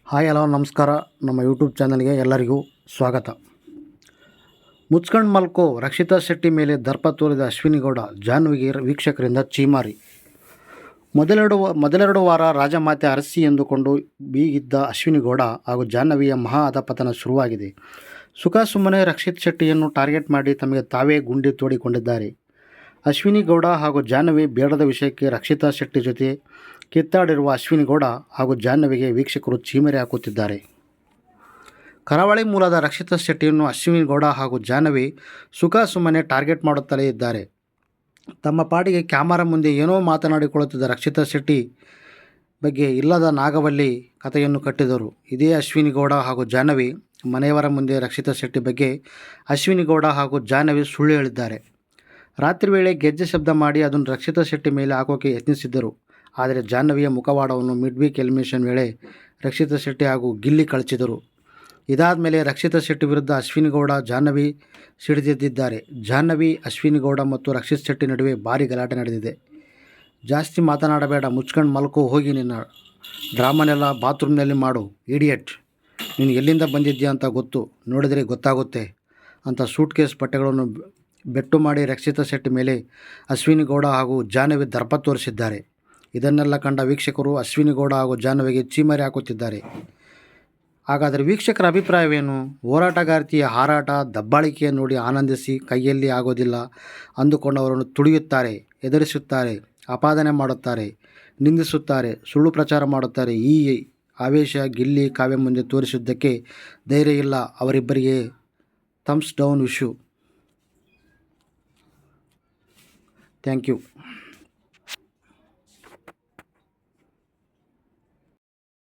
Hi hello ನಮಸ್ಕಾರ. ನಮ್ಮ YouTube ಚಾನಲ್ಗೆ ಎಲ್ಲರಿಗೂ ಸ್ವಾಗತ. ಮುಚ್ಕಂಡು ಮಲ್ಕೋ ರಕ್ಷಿತಾ ಶೆಟ್ಟಿ ಮೇಲೆ ದರ್ಪ ತೋರಿದ ಅಶ್ವಿನಿ ಗೌಡ, ಜಾಹ್ನವಿಗೆ ವೀಕ್ಷಕರಿಂದ ಚೀಮಾರಿ. ಮೊದಲೆರಡು ವಾರ ರಾಜಮಾತೆ ಅರಸಿ ಎಂದುಕೊಂಡು ಬೀಗಿದ್ದ ಅಶ್ವಿನಿ ಗೌಡ ಹಾಗೂ ಜಾಹ್ನವಿಯ ಮಹಾ ಅಧಪತನ ಶುರುವಾಗಿದೆ. ಸುಖ ಸುಮ್ಮನೆ ರಕ್ಷಿತ್ ಶೆಟ್ಟಿಯನ್ನು ಟಾರ್ಗೆಟ್ ಮಾಡಿ ತಮಗೆ ತಾವೇ ಗುಂಡಿ ತೋಡಿಕೊಂಡಿದ್ದಾರೆ. ಅಶ್ವಿನಿ ಗೌಡ ಹಾಗೂ ಜಾಹ್ನವಿ ಬೇಡದ ವಿಷಯಕ್ಕೆ ರಕ್ಷಿತಾ ಶೆಟ್ಟಿ ಜೊತೆ ಕಿತ್ತಾಡಿರುವ ಅಶ್ವಿನಿ ಗೌಡ ಹಾಗೂ ಜಾಹ್ನವಿಗೆ ವೀಕ್ಷಕರು ಚೀಮರಿ ಹಾಕುತ್ತಿದ್ದಾರೆ. ಕರಾವಳಿ ಮೂಲದ ರಕ್ಷಿತಾ ಶೆಟ್ಟಿಯನ್ನು ಅಶ್ವಿನಿ ಗೌಡ ಹಾಗೂ ಜಾಹ್ನವಿ ಸುಖ ಸುಮ್ಮನೆ ಟಾರ್ಗೆಟ್ ಮಾಡುತ್ತಲೇ ಇದ್ದಾರೆ. ತಮ್ಮ ಪಾಡಿಗೆ ಕ್ಯಾಮರಾ ಮುಂದೆ ಏನೋ ಮಾತನಾಡಿಕೊಳ್ಳುತ್ತಿದ್ದ ರಕ್ಷಿತಾ ಶೆಟ್ಟಿ ಬಗ್ಗೆ ಇಲ್ಲದ ನಾಗವಲ್ಲಿ ಕಥೆಯನ್ನು ಕಟ್ಟಿದರು. ಇದೇ ಅಶ್ವಿನಿ ಗೌಡ ಹಾಗೂ ಜಾಹ್ನವಿ ಮನೆಯವರ ಮುಂದೆ ರಕ್ಷಿತಾ ಶೆಟ್ಟಿ ಬಗ್ಗೆ ಅಶ್ವಿನಿ ಗೌಡ ಹಾಗೂ ಜಾಹ್ನವಿ ಸುಳ್ಳು ಹೇಳಿದ್ದಾರೆ. ರಾತ್ರಿ ವೇಳೆ ಗೆಜ್ಜೆ ಶಬ್ದ ಮಾಡಿ ಅದನ್ನು ರಕ್ಷಿತಾ ಶೆಟ್ಟಿ ಮೇಲೆ ಹಾಕೋಕೆ ಯತ್ನಿಸಿದ್ದರು. ಆದರೆ ಜಾಹ್ನವಿಯ ಮುಖವಾಡವನ್ನು ಮಿಡ್ ವೀಕ್ ಎಲಿಮಿನೇಷನ್ ವೇಳೆ ರಕ್ಷಿತಾ ಶೆಟ್ಟಿ ಹಾಗೂ ಗಿಲ್ಲಿ ಕಳಚಿದರು. ಇದಾದ ಮೇಲೆ ರಕ್ಷಿತಾ ಶೆಟ್ಟಿ ವಿರುದ್ಧ ಅಶ್ವಿನಿ ಗೌಡ, ಜಾಹ್ನವಿ ಸಿಡಿದೆದ್ದಿದ್ದಾರೆ. ಜಾಹ್ನವಿ, ಅಶ್ವಿನಿ ಗೌಡ ಮತ್ತು ರಕ್ಷಿತ್ ಶೆಟ್ಟಿ ನಡುವೆ ಭಾರಿ ಗಲಾಟೆ ನಡೆದಿದೆ. ಜಾಸ್ತಿ ಮಾತನಾಡಬೇಡ, ಮುಚ್ಕೊಂಡು ಮಲ್ಕೋ, ಹೋಗಿ ನಿನ್ನ ಡ್ರಾಮಾನೆಲ್ಲ ಬಾತ್ರೂಮ್ನಲ್ಲಿ ಮಾಡು, ಇಡಿಯಟ್, ನೀನು ಎಲ್ಲಿಂದ ಬಂದಿದ್ದೀಯ ಅಂತ ನೋಡಿದರೆ ಗೊತ್ತಾಗುತ್ತೆ ಅಂತ ಸೂಟ್ಕೇಸ್ ಬಟ್ಟೆಗಳನ್ನು ಬೆಟ್ಟು ಮಾಡಿ ರಕ್ಷಿತಾ ಶೆಟ್ಟಿ ಮೇಲೆ ಅಶ್ವಿನಿ ಗೌಡ ಹಾಗೂ ಜಾಹ್ನವಿ ದರ್ಪ ತೋರಿಸಿದ್ದಾರೆ. ಇದನ್ನೆಲ್ಲ ಕಂಡ ವೀಕ್ಷಕರು ಅಶ್ವಿನಿ ಗೌಡ ಹಾಗೂ ಜಾಹ್ನವಿಗೆ ಚೀಮರಿ ಹಾಕುತ್ತಿದ್ದಾರೆ. ಹಾಗಾದರೆ ವೀಕ್ಷಕರ ಅಭಿಪ್ರಾಯವೇನು? ಹೋರಾಟಗಾರ್ತಿಯ ಹಾರಾಟ, ದಬ್ಬಾಳಿಕೆ ನೋಡಿ ಆನಂದಿಸಿ ಕೈಯಲ್ಲಿ ಆಗೋದಿಲ್ಲ ಅಂದುಕೊಂಡವರನ್ನು ತುಳಿಯುತ್ತಾರೆ, ಎದುರಿಸುತ್ತಾರೆ, ಅಪಾದನೆ ಮಾಡುತ್ತಾರೆ, ನಿಂದಿಸುತ್ತಾರೆ, ಸುಳ್ಳು ಪ್ರಚಾರ ಮಾಡುತ್ತಾರೆ. ಈ ಆವೇಶ ಗಿಲ್ಲಿ, ಕಾವ್ಯ ಮುಂದೆ ತೋರಿಸಿದ್ದಕ್ಕೆ ಧೈರ್ಯ ಇಲ್ಲ ಅವರಿಬ್ಬರಿಗೆ. Thumbs down wish you. Thank you.